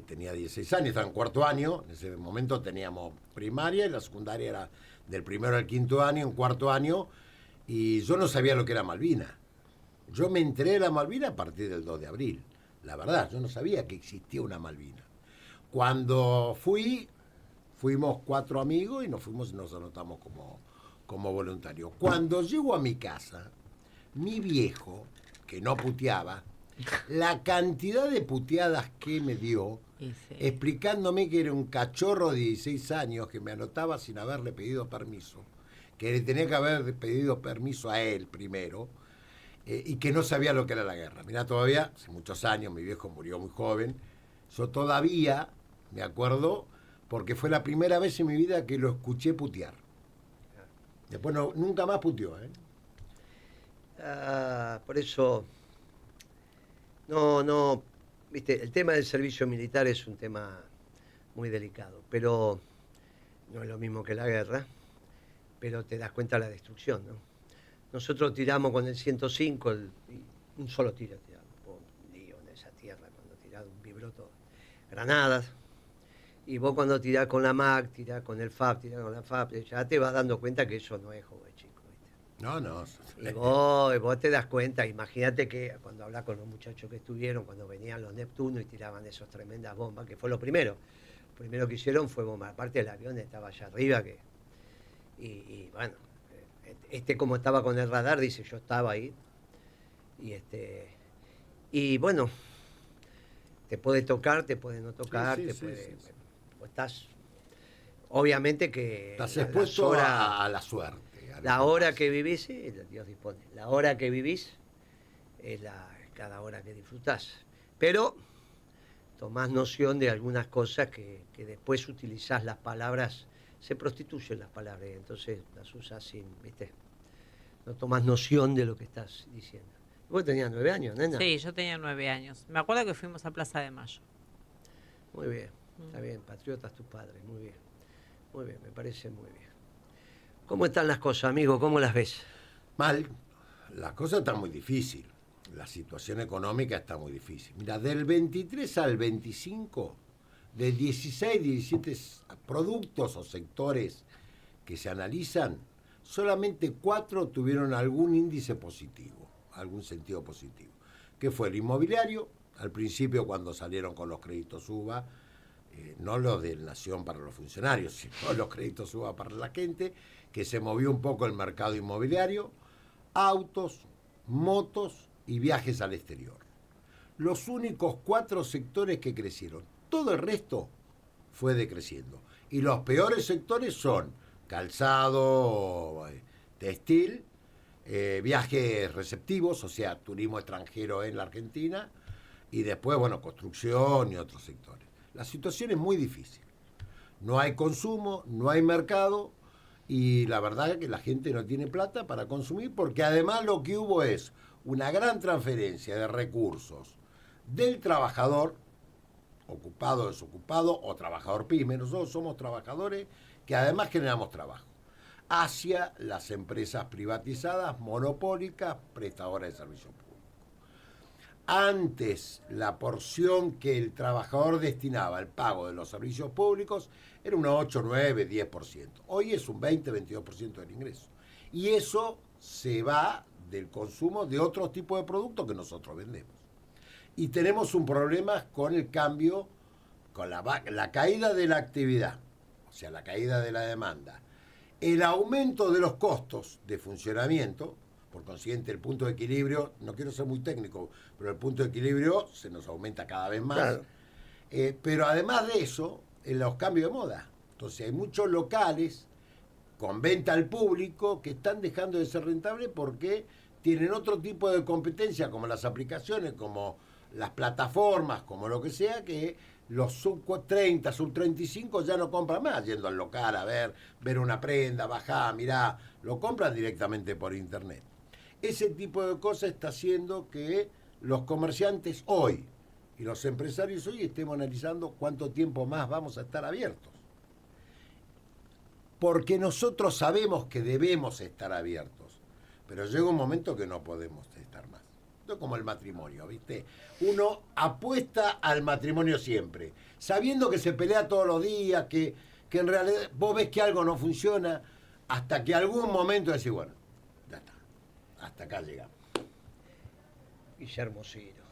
Tenía 16 años, estaba en cuarto año. En ese momento teníamos primaria y la secundaria era del primero al quinto año, en cuarto año. Y yo no sabía lo que era Malvina. Yo me enteré de la Malvina a partir del 2 de abril. La verdad, yo no sabía que existía una Malvina. Cuando fuimos 4 amigos y nos anotamos como voluntarios. Cuando llego a mi casa, mi viejo, que no puteaba, la cantidad de puteadas que me dio, explicándome que era un cachorro de 16 años que me anotaba sin haberle pedido permiso, que le tenía que haber pedido permiso a él primero, y que no sabía lo que era la guerra. Mirá, todavía, hace muchos años, mi viejo murió muy joven, Yo todavía me acuerdo, porque fue la primera vez en mi vida que lo escuché putear. Después nunca más puteó, ¿eh? Por eso, no, viste, el tema del servicio militar es un tema muy delicado, pero no es lo mismo que la guerra, pero te das cuenta de la destrucción, ¿no? Nosotros tiramos con el 105, un solo tiro tiramos, un lío en esa tierra, cuando tirás un vibroto, granadas, y vos cuando tirás con la MAC, tirás con el FAP, tirás con la FAP, ya te vas dando cuenta que eso no es joven, chico, ¿viste? No. Y vos te das cuenta, imagínate que cuando hablas con los muchachos que estuvieron, cuando venían los Neptunos y tiraban esas tremendas bombas, que fue lo primero que hicieron fue bombar. Aparte el avión estaba allá arriba, y bueno, como estaba con el radar, dice, yo estaba ahí, y bueno, te puede tocar, te puede no tocar, Sí. o estás, obviamente que Estás expuesto a la suerte. La hora que vivís, sí, Dios dispone. La hora que vivís es cada hora que disfrutás. Pero tomás noción de algunas cosas que después utilizás las palabras, se prostituyen las palabras, entonces las usás sin, ¿viste? No tomás noción de lo que estás diciendo. Vos tenías 9 años, nena. Sí, yo tenía 9 años. Me acuerdo que fuimos a Plaza de Mayo. Muy bien, está bien, patriotas tus padres, muy bien. Muy bien, me parece muy bien. ¿Cómo están las cosas, amigo? ¿Cómo las ves? Mal. La cosa está muy difícil. La situación económica está muy difícil. Mira, del 23 al 25, de 16, 17 productos o sectores que se analizan, solamente 4 tuvieron algún índice positivo, algún sentido positivo. Que fue el inmobiliario, al principio cuando salieron con los créditos UBA, no los de Nación para los funcionarios, sino los créditos UBA para la gente, que se movió un poco el mercado inmobiliario, autos, motos y viajes al exterior. Los únicos 4 sectores que crecieron. Todo el resto fue decreciendo. Y los peores sectores son calzado, textil, viajes receptivos, o sea, turismo extranjero en la Argentina, y después, bueno, construcción y otros sectores. La situación es muy difícil. No hay consumo, no hay mercado, y la verdad es que la gente no tiene plata para consumir, porque además lo que hubo es una gran transferencia de recursos del trabajador, ocupado, desocupado, o trabajador pyme, nosotros somos trabajadores que además generamos trabajo, hacia las empresas privatizadas, monopólicas, prestadoras de servicios públicos. Antes, la porción que el trabajador destinaba al pago de los servicios públicos era un 8, 9, 10%. Hoy es un 20, 22% del ingreso. Y eso se va del consumo de otros tipos de productos que nosotros vendemos. Y tenemos un problema con el cambio, con la caída de la actividad, o sea, la caída de la demanda, el aumento de los costos de funcionamiento. Por consiguiente, el punto de equilibrio, no quiero ser muy técnico, pero el punto de equilibrio se nos aumenta cada vez más. Claro. Pero además de eso, los cambios de moda. Entonces hay muchos locales con venta al público que están dejando de ser rentables porque tienen otro tipo de competencia, como las aplicaciones, como las plataformas, como lo que sea, que los sub 30, sub 35 ya no compran más, yendo al local a ver una prenda, bajá, mirá, lo compran directamente por internet. Ese tipo de cosas está haciendo que los comerciantes hoy y los empresarios hoy estemos analizando cuánto tiempo más vamos a estar abiertos. Porque nosotros sabemos que debemos estar abiertos, pero llega un momento que no podemos estar más. Esto es como el matrimonio, ¿viste? Uno apuesta al matrimonio siempre, sabiendo que se pelea todos los días, que en realidad vos ves que algo no funciona, hasta que algún momento decís, bueno, ya está, hasta acá llegamos. Guillermo Ciro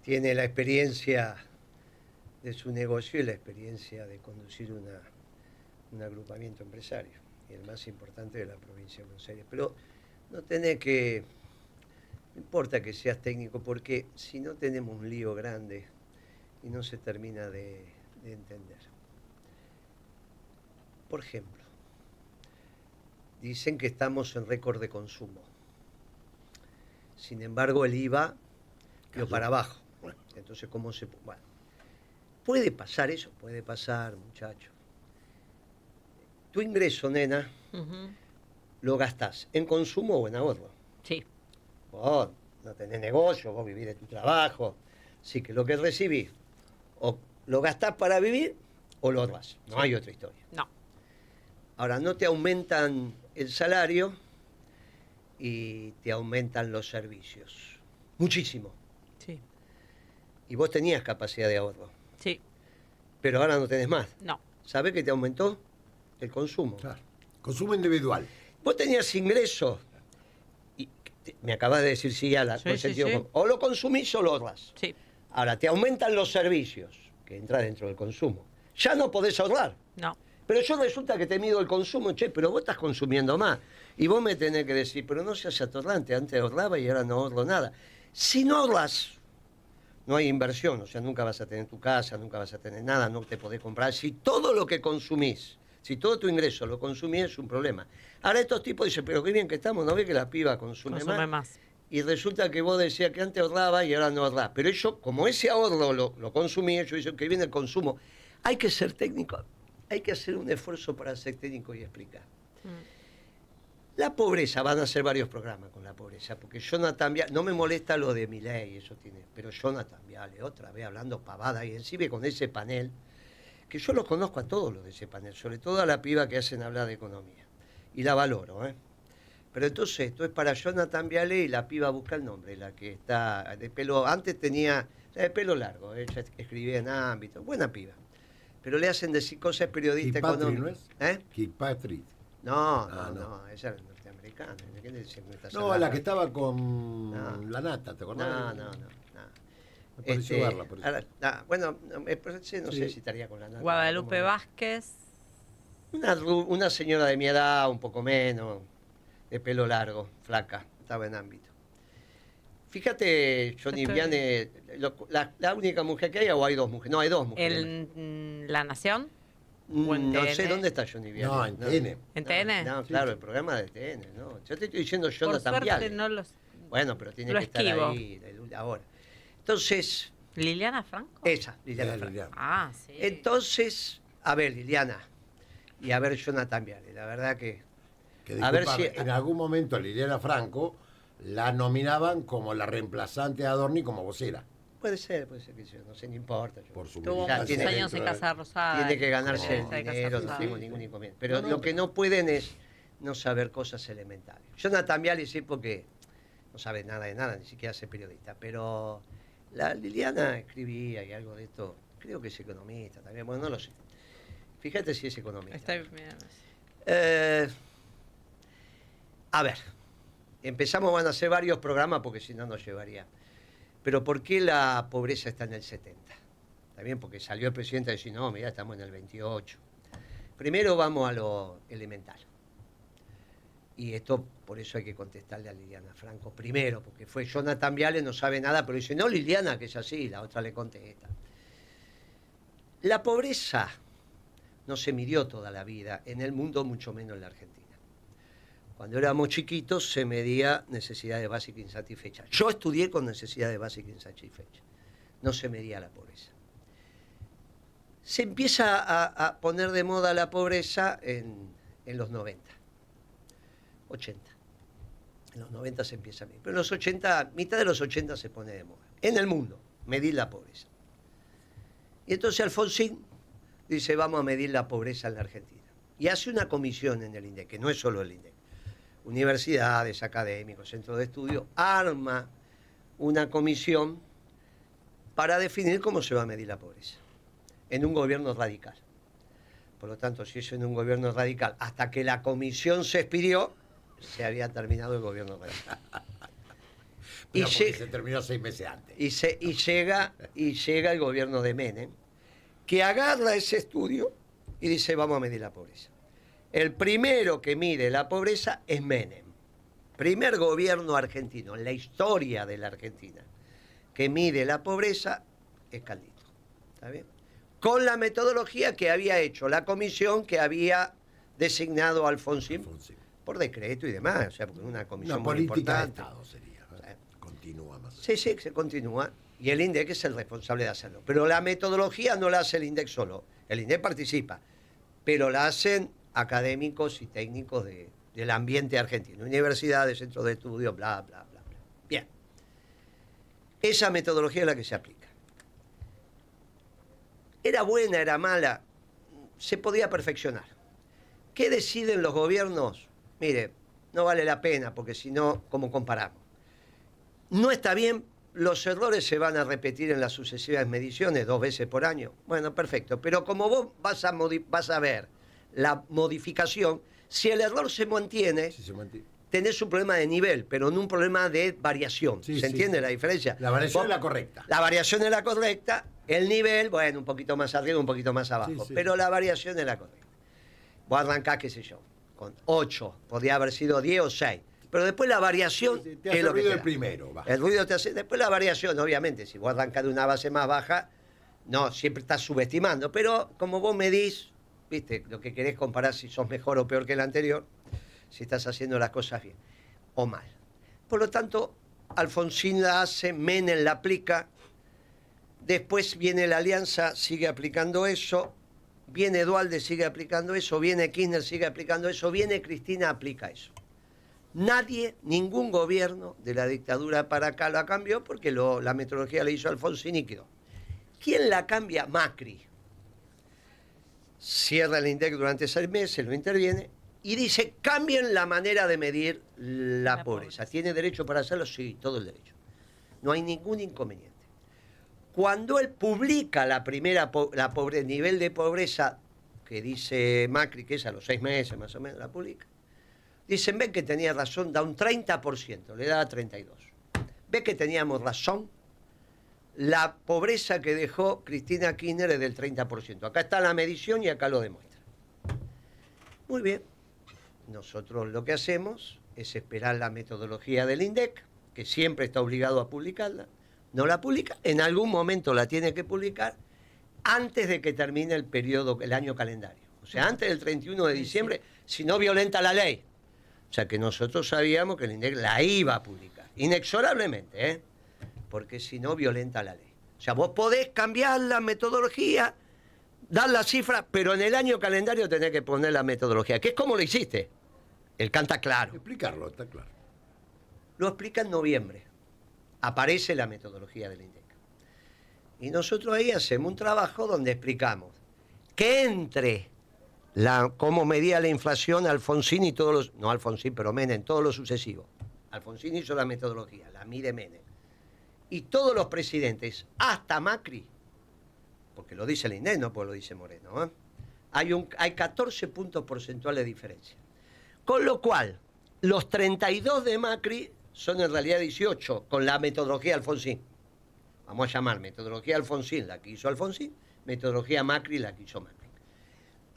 tiene la experiencia de su negocio y la experiencia de conducir un agrupamiento empresario, y el más importante de la provincia de Buenos Aires. Pero no importa que seas técnico, porque si no tenemos un lío grande y no se termina de entender. Por ejemplo, dicen que estamos en récord de consumo. Sin embargo, el IVA quedó para abajo. Entonces, ¿cómo se...? Bueno, ¿Puede pasar eso? Puede pasar, muchacho. Tu ingreso, nena, lo gastás en consumo o en ahorro. Sí. Vos no tenés negocio, vos vivís de tu trabajo. Así que lo que recibís, o lo gastás para vivir o lo ahorrás. No hay otra historia. No. Ahora, no te aumentan el salario y te aumentan los servicios. Muchísimo. Sí. Y vos tenías capacidad de ahorro. Sí. Pero ahora no tenés más. No. ¿Sabés qué te aumentó? El consumo. Claro. Consumo individual. Vos tenías ingresos. Y me acabas de decir sí a la Sí, sí, sí. O lo consumís o lo ahorrás. Sí. Ahora, te aumentan los servicios, que entra dentro del consumo. Ya no podés ahorrar. No. Pero yo resulta que te mido el consumo, che, pero vos estás consumiendo más. Y vos me tenés que decir, pero no seas atorrante, antes ahorraba y ahora no ahorro nada. Si no ahorras, no hay inversión, o sea, nunca vas a tener tu casa, nunca vas a tener nada, no te podés comprar. Si todo lo que consumís, si todo tu ingreso lo consumís, es un problema. Ahora estos tipos dicen, pero qué bien que estamos, ¿no ves que la piba consume más? Y resulta que vos decías que antes ahorraba y ahora no ahorrás. Pero ellos, como ese ahorro lo consumí, ellos dicen que viene el consumo. Hay que ser técnico, hay que hacer un esfuerzo para ser técnico y explicar. La pobreza, van a hacer varios programas con la pobreza, porque Jonathan Viale, no me molesta lo de Milei, eso tiene, pero Jonathan Viale, otra vez hablando pavada, y encima con ese panel, que yo los conozco a todos los de ese panel, sobre todo a la piba que hacen hablar de economía, y la valoro, ¿eh? Pero entonces, esto es para Jonathan Viale y la piba busca el nombre, la que está de pelo, antes tenía, de pelo largo, ella escribía en ámbito, buena piba, pero le hacen decir cosas periodista económica. ¿No es? ¿Eh? Kilpatrick. No, ella era norteamericana. No, la que estaba con la nata, ¿te acordás? No. Me pareció verla, por eso. Ahora, bueno, no sé si estaría con la nata. Guadalupe Vázquez. Una señora de mi edad, un poco menos, de pelo largo, flaca, estaba en ámbito. Fíjate, Johnny Viane, la única mujer que hay, o hay dos mujeres. No, hay dos mujeres. ¿En La Nación? No sé dónde está Johnny Viale. No, en TN. ¿En TN? No, claro, el programa de TN, ¿no? Yo te estoy diciendo Por Jonathan Viale. suerte no los... Bueno, pero tiene lo que estar esquivo. ahí ahora. Entonces, ¿Liliana Franco? esa, Liliana Franco. Liliana. Ah, sí. Entonces, a ver, Liliana, y a ver Jonathan Viale, la verdad que... Que a ver disculpame, si... en algún momento a Liliana Franco la nominaban como la reemplazante de Adorni como vocera. Puede ser que sí, no sé, no importa. Por su Tuvo Ya muchos tiene- años en Casa Rosada. Tiene que ganarse el Casa dinero, no Rosada. tengo ningún inconveniente. Pero lo que no pueden es no saber cosas elementales. Jonathan Viale sí, porque no sabe nada de nada, ni siquiera es periodista. Pero la Liliana escribía y algo de esto, creo que es economista también, bueno, no lo sé. Fíjate si es economista. Está bien. A ver, empezamos, van a hacer varios programas porque si no nos llevaría. Pero ¿por qué la pobreza está en el 70? Está bien, porque salió el presidente a decir, no, mira, estamos en el 28. Primero vamos a lo elemental. Y esto, por eso hay que contestarle a Liliana Franco primero, porque fue Jonathan Viale, no sabe nada, pero dice, no, Liliana, que es así, la otra le contesta. La pobreza no se midió toda la vida en el mundo, mucho menos en la Argentina. Cuando éramos chiquitos se medía necesidades básicas insatisfechas. Yo estudié con necesidades básicas insatisfechas. No se medía la pobreza. Se empieza a poner de moda la pobreza en los 90, 80. En los 90 se empieza a medir. Pero en los 80, mitad de los 80 se pone de moda. En el mundo, medir la pobreza. Y entonces Alfonsín dice, vamos a medir la pobreza en la Argentina. Y hace una comisión en el INDEC, que no es solo el INDEC. Universidades, académicos, centros de estudio, arma una comisión para definir cómo se va a medir la pobreza en un gobierno radical. Por lo tanto, si es en un gobierno radical, hasta que la comisión se expidió, se había terminado el gobierno radical. Pero se terminó 6 meses antes. Y llega el gobierno de Menem, que agarra ese estudio y dice, vamos a medir la pobreza. El primero que mide la pobreza es Menem. Primer gobierno argentino en la historia de la Argentina que mide la pobreza es Caldito. ¿Está bien? Con la metodología que había hecho la comisión que había designado a Alfonsín por decreto y demás. O sea, porque una comisión Una muy política de importante. Estado sería. Continúa más. Sí, se continúa. Y el INDEC es el responsable de hacerlo. Pero la metodología no la hace el INDEC solo. El INDEC participa, pero la hacen académicos y técnicos del ambiente argentino. Universidades, centros de estudio, bla, bla, bla, bla. Bien. Esa metodología es la que se aplica. ¿Era buena, era mala? Se podía perfeccionar. ¿Qué deciden los gobiernos? Mire, no vale la pena, porque si no, ¿cómo comparamos? No está bien, los errores se van a repetir en las sucesivas mediciones 2 veces por año. Bueno, perfecto, pero como vos vas a ver la modificación, si el error se mantiene, tenés un problema de nivel, pero no un problema de variación. ¿Se entiende la diferencia? La variación es la correcta. La variación es la correcta, el nivel, bueno, un poquito más arriba, un poquito más abajo, pero la variación es la correcta. Vos arrancás, qué sé yo, con 8, podría haber sido 10 o 6. Pero después la variación te hace es lo que ruido te el da. primero. Va. El ruido te hace... Después la variación, obviamente, si vos arrancás de una base más baja, no, siempre estás subestimando. Pero como vos medís, viste, lo que querés comparar si sos mejor o peor que el anterior, si estás haciendo las cosas bien o mal. Por lo tanto, Alfonsín la hace, Menem la aplica, después viene la Alianza, sigue aplicando eso, viene Duhalde, sigue aplicando eso, viene Kirchner, sigue aplicando eso, viene Cristina, aplica eso. Nadie, ningún gobierno de la dictadura para acá la cambió porque la metodología la hizo Alfonsín y quedó. ¿Quién la cambia? Macri. Cierra el INDEC durante 6 meses, lo interviene y dice, cambien la manera de medir la pobreza. ¿Tiene derecho para hacerlo? Sí, todo el derecho. No hay ningún inconveniente. Cuando él publica el nivel de pobreza que dice Macri, que es a los 6 meses más o menos, la publica, dicen, ven que tenía razón, da un 30%, le da 32%. Ve que teníamos razón, la pobreza que dejó Cristina Kirchner es del 30%. Acá está la medición y acá lo demuestra. Muy bien. Nosotros lo que hacemos es esperar la metodología del INDEC, que siempre está obligado a publicarla. No la publica, en algún momento la tiene que publicar antes de que termine el año calendario. O sea, antes del 31 de diciembre, si no violenta la ley. O sea, que nosotros sabíamos que el INDEC la iba a publicar, inexorablemente, ¿eh? Porque si no, violenta la ley. O sea, vos podés cambiar la metodología, dar la cifra, pero en el año calendario tenés que poner la metodología, que es como lo hiciste. El canta claro. Explicarlo, está claro. Lo explica en noviembre. Aparece la metodología del INDEC. Y nosotros ahí hacemos un trabajo donde explicamos que entre cómo medía la inflación Alfonsín y todos los... No Alfonsín, pero Menem, todos los sucesivos. Alfonsín hizo la metodología, la mide Menem. Y todos los presidentes, hasta Macri, porque lo dice el INDEC, no porque lo dice Moreno, ¿eh? Hay 14 puntos porcentuales de diferencia. Con lo cual, los 32 de Macri son en realidad 18, con la metodología Alfonsín. Vamos a llamar metodología Alfonsín, la que hizo Alfonsín, metodología Macri, la que hizo Macri.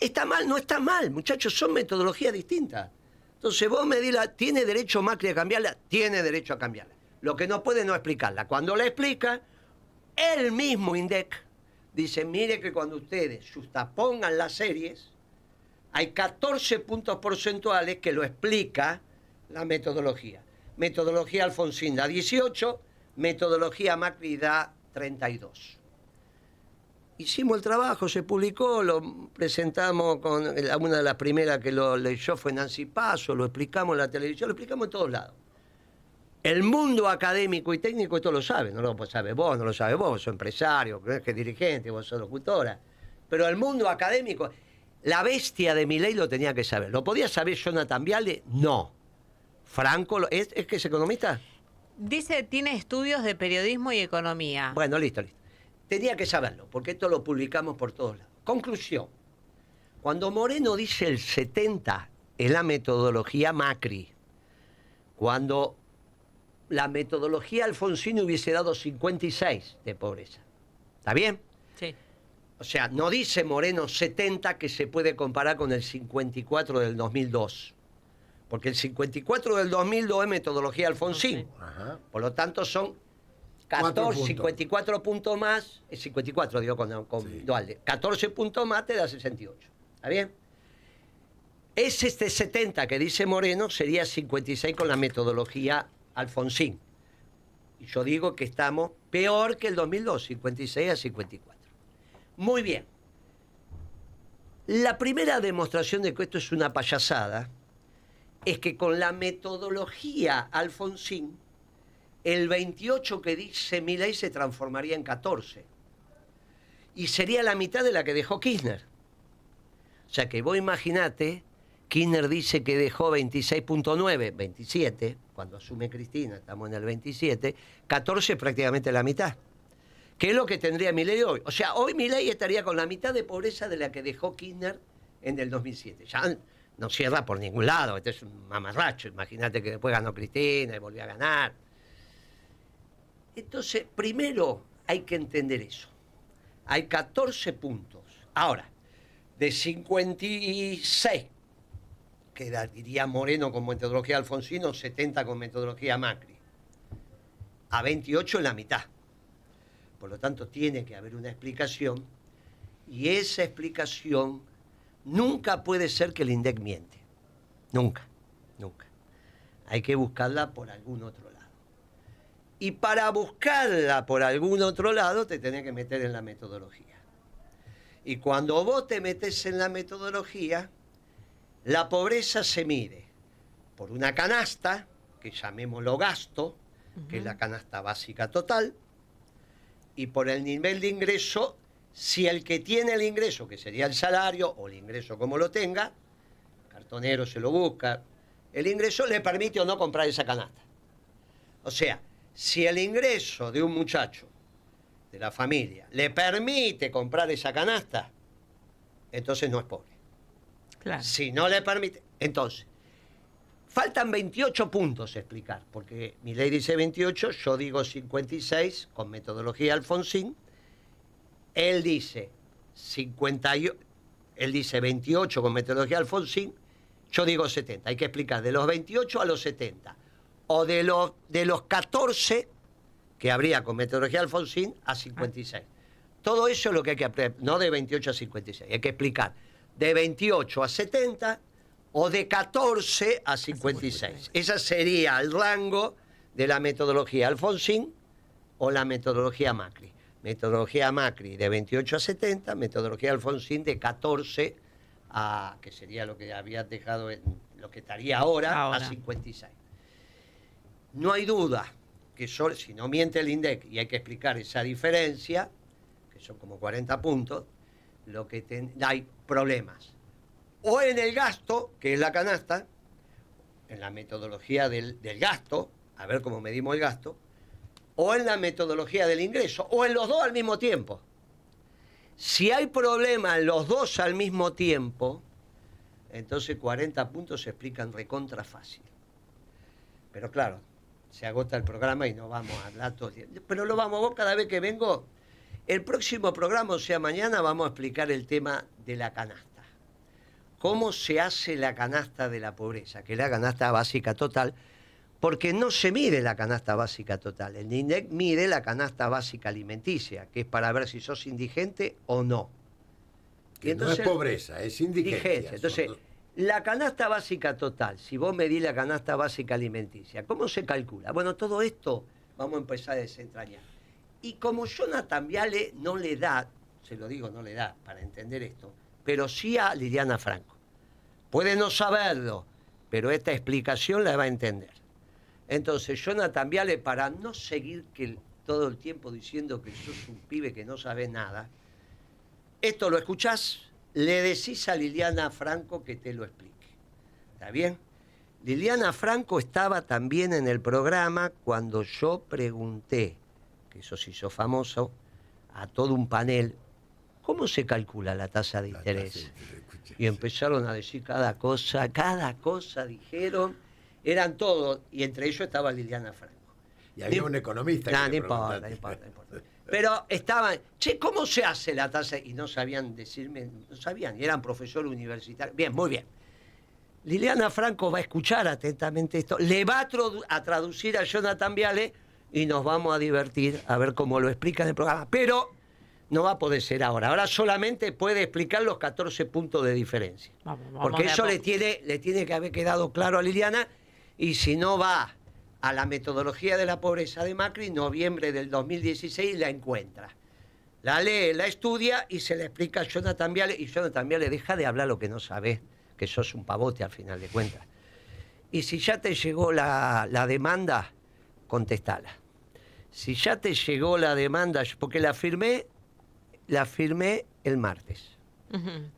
¿Está mal? No está mal, muchachos, son metodologías distintas. Entonces vos me dirás, ¿tiene derecho Macri a cambiarla? Tiene derecho a cambiarla. Lo que no puede no explicarla. Cuando la explica, el mismo INDEC dice, mire que cuando ustedes justapongan las series, hay 14 puntos porcentuales que lo explica la metodología. Metodología Alfonsín da 18, metodología Macri da 32. Hicimos el trabajo, se publicó, lo presentamos con una de las primeras que lo leyó fue Nancy Paso, lo explicamos en la televisión, lo explicamos en todos lados. El mundo académico y técnico esto lo sabe, no lo sabes vos, no lo sabes vos sos empresario, que es dirigente, vos sos locutora. Pero el mundo académico, la bestia de Milei lo tenía que saber. ¿Lo podía saber Jonathan Viale? No. Franco, ¿es que es economista? Dice, tiene estudios de periodismo y economía. Bueno, listo. Tenía que saberlo, porque esto lo publicamos por todos lados. Conclusión. Cuando Moreno dice el 70 es la metodología Macri. Cuando la metodología Alfonsín hubiese dado 56 de pobreza. ¿Está bien? Sí. O sea, no dice Moreno 70 que se puede comparar con el 54 del 2002. Porque el 54 del 2002 es metodología Alfonsín. Ajá. Por lo tanto son 14, 54 puntos más, 54 digo con Duhalde, 14 puntos más te da 68. ¿Está bien? Es este 70 que dice Moreno, sería 56 con la metodología Alfonsín. Y yo digo que estamos peor que el 2002, 56 a 54. Muy bien. La primera demostración de que esto es una payasada es que con la metodología Alfonsín, el 28 que dice Milei se transformaría en 14. Y sería la mitad de la que dejó Kirchner. O sea que vos imaginate, Kirchner dice que dejó 26.9, 27, cuando asume Cristina, estamos en el 27, 14 es prácticamente la mitad. ¿Qué es lo que tendría Milei hoy? O sea, hoy Milei estaría con la mitad de pobreza de la que dejó Kirchner en el 2007. Ya no cierra por ningún lado, este es un mamarracho. Imagínate que después ganó Cristina y volvió a ganar. Entonces, primero hay que entender eso. Hay 14 puntos. Ahora, de 56, que diría Moreno con metodología Alfonsín, 70 con metodología Macri, a 28 en la mitad. Por lo tanto, tiene que haber una explicación, y esa explicación nunca puede ser que el INDEC miente. Nunca, nunca. Hay que buscarla por algún otro lado. Y para buscarla por algún otro lado te tenés que meter en la metodología. Y cuando vos te metés en la metodología, la pobreza se mide por una canasta, que llamémoslo gasto, que es la canasta básica total, y por el nivel de ingreso, si el que tiene el ingreso, que sería el salario, o el ingreso como lo tenga, cartonero se lo busca, el ingreso le permite o no comprar esa canasta. O sea, si el ingreso de un muchacho, de la familia, le permite comprar esa canasta, entonces no es pobre. Claro. Si no le permite, entonces, faltan 28 puntos a explicar, porque mi ley dice 28, yo digo 56 con metodología Alfonsín, él dice 28 con metodología Alfonsín, yo digo 70. Hay que explicar de los 28 a los 70, o de los 14 que habría con metodología Alfonsín a 56. Todo eso es lo que hay que aprender, no de 28 a 56. Hay que explicar de 28 a 70 o de 14 a 56. Ese sería el rango de la metodología Alfonsín o la metodología Macri. Metodología Macri de 28 a 70, metodología Alfonsín de 14 a, que sería lo que había dejado, lo que estaría ahora, a 56. No hay duda que si no miente el INDEC, y hay que explicar esa diferencia, que son como 40 puntos, hay problemas. O en el gasto, que es la canasta, en la metodología del gasto, a ver cómo medimos el gasto, o en la metodología del ingreso, o en los dos al mismo tiempo. Si hay problema en los dos al mismo tiempo, entonces 40 puntos se explican recontra fácil. Pero claro, se agota el programa y no vamos a hablar todos los días. Pero lo vamos, vos cada vez que vengo, el próximo programa, o sea, mañana vamos a explicar el tema de la canasta. ¿Cómo se hace la canasta de la pobreza? Que es la canasta básica total, porque no se mide la canasta básica total. El INDEC mide la canasta básica alimenticia, que es para ver si sos indigente o no. Que entonces, no es pobreza, es indigencia. Entonces, la canasta básica total, si vos medís la canasta básica alimenticia, ¿cómo se calcula? Bueno, todo esto vamos a empezar a desentrañar. Y como Jonathan Viale no le da, se lo digo, no le da para entender esto, pero sí a Liliana Franco. Puede no saberlo, pero esta explicación la va a entender. Entonces, Jonathan Viale, para no seguir todo el tiempo diciendo que sos un pibe que no sabe nada, esto lo escuchás, le decís a Liliana Franco que te lo explique. ¿Está bien? Liliana Franco estaba también en el programa cuando yo pregunté, que eso se hizo famoso, a todo un panel, ¿cómo se calcula la tasa de interés? Y empezaron a decir cada cosa dijeron, eran todos, y entre ellos estaba Liliana Franco. Y había un economista. No importa. Pero estaban, ¿cómo se hace la tasa? Y no sabían decirme, no sabían, y eran profesores universitarios. Bien, muy bien. Liliana Franco va a escuchar atentamente esto, le va a traducir a Jonathan Viale y nos vamos a divertir a ver cómo lo explica en el programa. Pero no va a poder ser ahora. Ahora solamente puede explicar los 14 puntos de diferencia. Porque eso le tiene que haber quedado claro a Liliana, y si no va a la metodología de la pobreza de Macri, noviembre del 2016, la encuentra. La lee, la estudia y se le explica a Jonathan Viale, y Jonathan Viale deja de hablar lo que no sabés, que sos un pavote al final de cuentas. Y si ya te llegó la demanda, contestala. Si ya te llegó la demanda, porque la firmé el martes,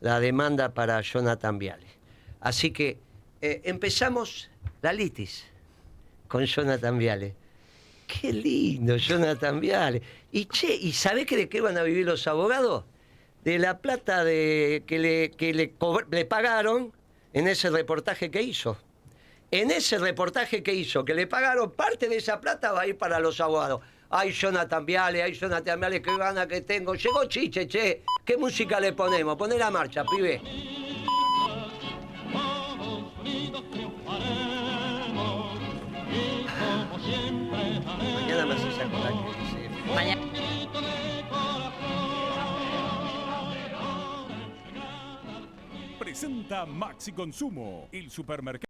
la demanda para Jonathan Viale. Así que empezamos la litis con Jonathan Viale. Qué lindo, Jonathan Viale. Y ¿sabés de qué van a vivir los abogados? De la plata que le pagaron en ese reportaje que hizo. En ese reportaje que hizo, que le pagaron, parte de esa plata va a ir para los abogados. Ay, Jonathan Viale, qué gana que tengo. Llegó Chiche, che. ¿Qué música le ponemos? Poné la marcha, pibe. Mañana me haces acordar que dice... Mañana. Presenta Maxi Consumo, el supermercado.